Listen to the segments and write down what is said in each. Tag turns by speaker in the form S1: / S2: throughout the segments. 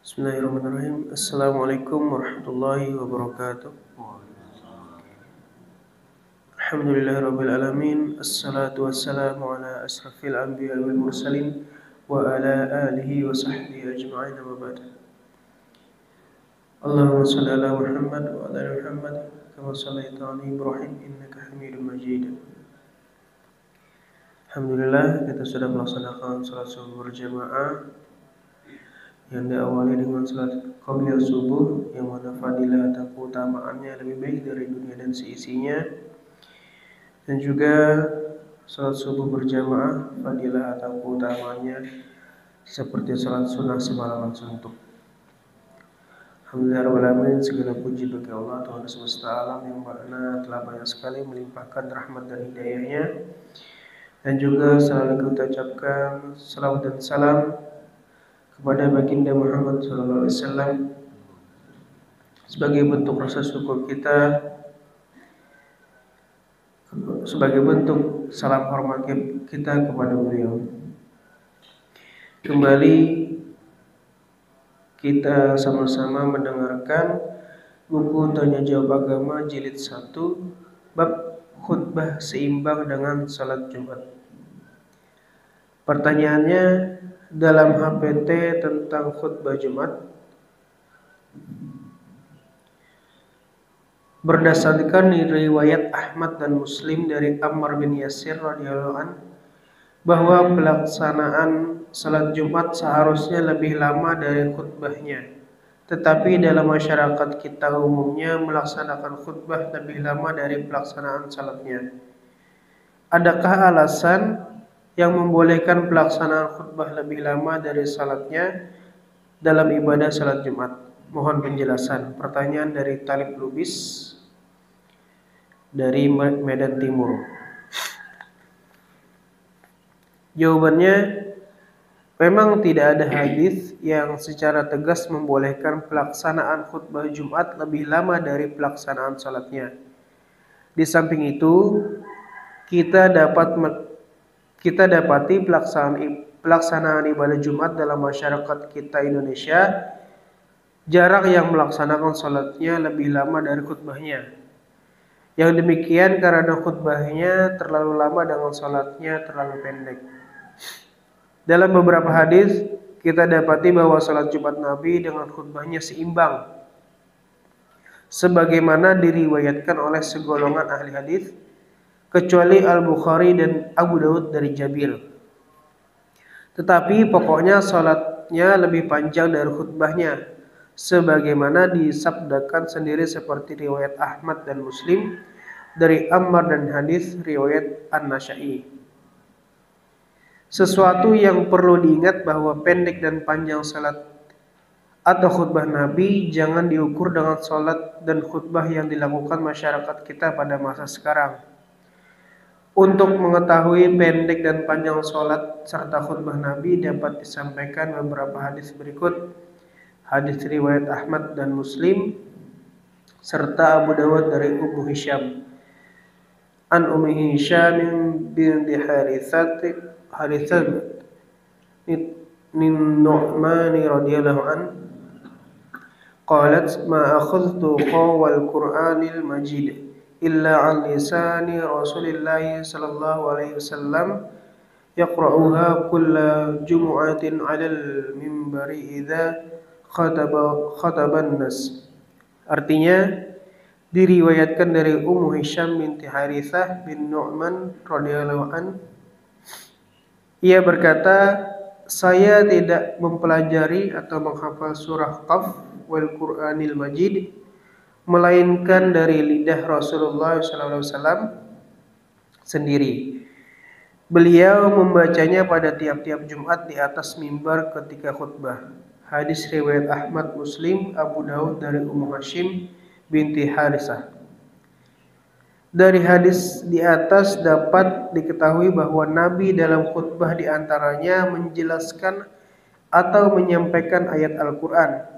S1: Bismillahirrahmanirrahim. Assalamualaikum warahmatullahi wabarakatuh. Alhamdulillahirabbil alamin. Assalatu wassalamu ala asrafil anbiya'i wal mursalin wa ala alihi wa sahbihi ajma'in, amma ba'd. Allahumma shalli ala Muhammad wa ala ali Muhammad kama shallaita ala Ibrahim innaka Hamidum Majid. Alhamdulillah, kita sudah melaksanakan salat subuh berjamaah yang diawali dengan salat qabliyah subuh, yang mana fadilah atau keutamaannya lebih baik dari dunia dan seisinya, dan juga salat subuh berjamaah fadilah atau keutamaannya seperti salat sunnah semalaman suntuk. Alhamdulillah, segala puji bagi Allah Tuhan semesta alam yang mana telah banyak sekali melimpahkan rahmat dan hidayahnya, dan juga selalu kita ucapkan salawat dan salam kepada baginda Muhammad SAW sebagai bentuk rasa syukur kita, sebagai bentuk salam hormat kita kepada beliau. Kembali kita sama-sama mendengarkan buku Tanya Jawab Agama jilid 1 bab khutbah seimbang dengan salat Jumat. Pertanyaannya, dalam HPT tentang khutbah Jumat, berdasarkan riwayat Ahmad dan Muslim dari Ammar bin Yasir radhiyallahu an, bahwa pelaksanaan salat Jumat seharusnya lebih lama dari khutbahnya, tetapi dalam masyarakat kita umumnya melaksanakan khutbah lebih lama dari pelaksanaan salatnya. Adakah alasan yang membolehkan pelaksanaan khutbah lebih lama dari salatnya dalam ibadah salat Jumat? Mohon penjelasan. Pertanyaan dari Talib Lubis dari Medan Timur. Jawabannya, memang tidak ada hadis yang secara tegas membolehkan pelaksanaan khutbah Jumat lebih lama dari pelaksanaan salatnya. Di samping itu, kita dapati pelaksanaan ibadah Jumat dalam masyarakat kita Indonesia jarang yang melaksanakan salatnya lebih lama dari khutbahnya. Yang demikian karena khutbahnya terlalu lama dengan salatnya terlalu pendek. Dalam beberapa hadis kita dapati bahwa salat Jumat Nabi dengan khutbahnya seimbang, sebagaimana diriwayatkan oleh segolongan ahli hadis, kecuali Al-Bukhari dan Abu Daud dari Jabir. Tetapi pokoknya salatnya lebih panjang dari khutbahnya, sebagaimana disabdakan sendiri seperti riwayat Ahmad dan Muslim dari Ammar dan hadis riwayat An-Nasa'i. Sesuatu yang perlu diingat bahwa pendek dan panjang salat atau khutbah Nabi jangan diukur dengan salat dan khutbah yang dilakukan masyarakat kita pada masa sekarang. Untuk mengetahui pendek dan panjang salat serta khutbah Nabi dapat disampaikan beberapa hadis berikut. Hadis riwayat Ahmad dan Muslim serta Abu Dawud dari Ummu Hisham. An Ummi Hisham binti Harithah min Nu'man radhiyallahu an qalat ma akhadhtu qawal Qur'anil Majid illa an lisani Rasulillah sallallahu alaihi wasallam yaqra'uha kulla jumu'atin 'alal minbari idza khataban nas. Artinya, diriwayatkan dari Ummu Hisham binti Harithah bin Nu'man radhiyallahu an, ia berkata, saya tidak mempelajari atau menghafal surah Qaf wal Qur'anil Majid melainkan dari lidah Rasulullah SAW sendiri. Beliau membacanya pada tiap-tiap Jumat di atas mimbar ketika khutbah. Hadis riwayat Ahmad, Muslim, Abu Daud dari Ummu Hashim binti Harithah. Dari hadis di atas dapat diketahui bahwa Nabi dalam khutbah diantaranya menjelaskan atau menyampaikan ayat Al-Quran.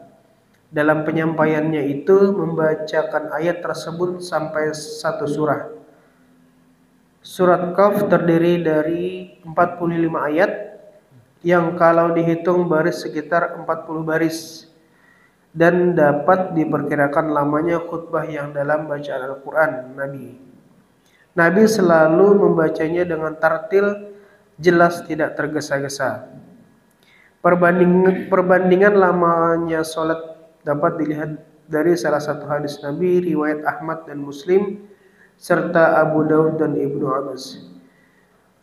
S1: Dalam penyampaiannya itu membacakan ayat tersebut sampai satu surah. Surat Qaf terdiri dari 45 ayat yang kalau dihitung baris sekitar 40 baris. dan dapat diperkirakan lamanya khutbah yang dalam bacaan Al-Quran Nabi selalu membacanya dengan tartil, jelas tidak tergesa-gesa. Perbandingan lamanya sholat dapat dilihat dari salah satu hadis Nabi riwayat Ahmad dan Muslim serta Abu Daud dan Ibnu Abbas.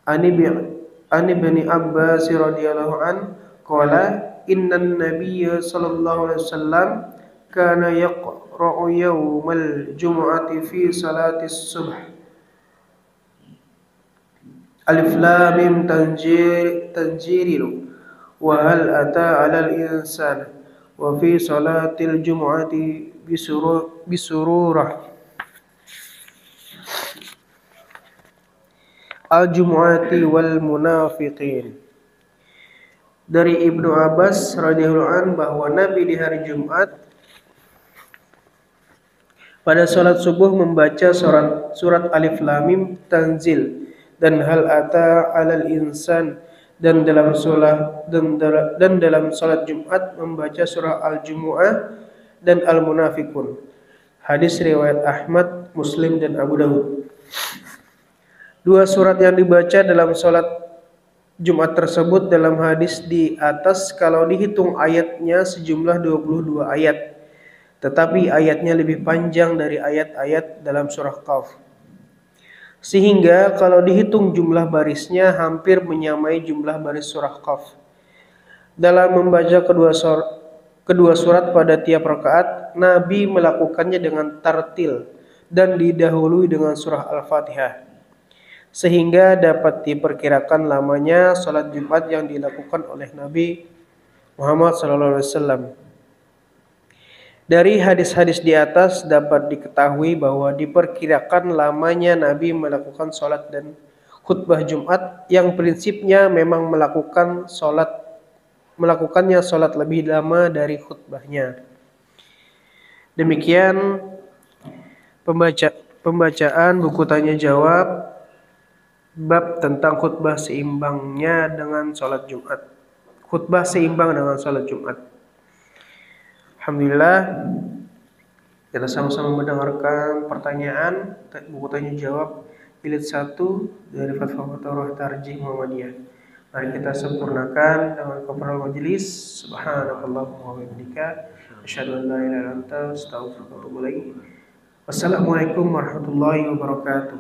S1: Ani bin Abbas radhiyallahu an qala innan nabiyya sallallahu alaihi wasallam kana yaqra'u yawmal jumu'ati fi salati subh Alif Lam Mim tanjirilu wa hal ata 'alal insan wa fi salatil jumu'ati bisururah al-jumu'ati wal munafiqin. Dari Ibnu Abbas radhiyallahu an bahwa Nabi di hari Jumat pada salat subuh membaca surat Alif Lam Mim Tanzil dan hal ata 'alal insan dan dalam salat Jumat membaca surah Al-Jumu'ah dan Al-Munafiqun. Hadis riwayat Ahmad, Muslim dan Abu Daud. Dua surat yang dibaca dalam salat Jumat tersebut dalam hadis di atas kalau dihitung ayatnya sejumlah 22 ayat. Tetapi ayatnya lebih panjang dari ayat-ayat dalam surah Qaf. Sehingga kalau dihitung jumlah barisnya hampir menyamai jumlah baris surah Qaf. Dalam membaca kedua surat pada tiap rakaat, Nabi melakukannya dengan tartil dan didahului dengan surah Al-Fatihah. Sehingga dapat diperkirakan lamanya salat Jumat yang dilakukan oleh Nabi Muhammad SAW. Dari hadis-hadis di atas dapat diketahui bahwa diperkirakan lamanya Nabi melakukan salat dan khutbah Jumat yang prinsipnya memang melakukannya salat lebih lama dari khutbahnya. Demikian pembacaan buku tanya jawab bab tentang khutbah seimbangnya dengan salat Jumat. Khutbah seimbang dengan salat Jumat. Alhamdulillah, kita sama-sama mendengarkan pertanyaan buku tanya jawab jilid 1 dari Fatwa Tarjih Muhammadiyah. Mari kita sempurnakan dengan keperluan majelis. Subhanakallahumma wa bihamdika asyhadu an la ilaha illa anta astaghfiruka wa atubu ilaik. Wassalamualaikum warahmatullahi wabarakatuh.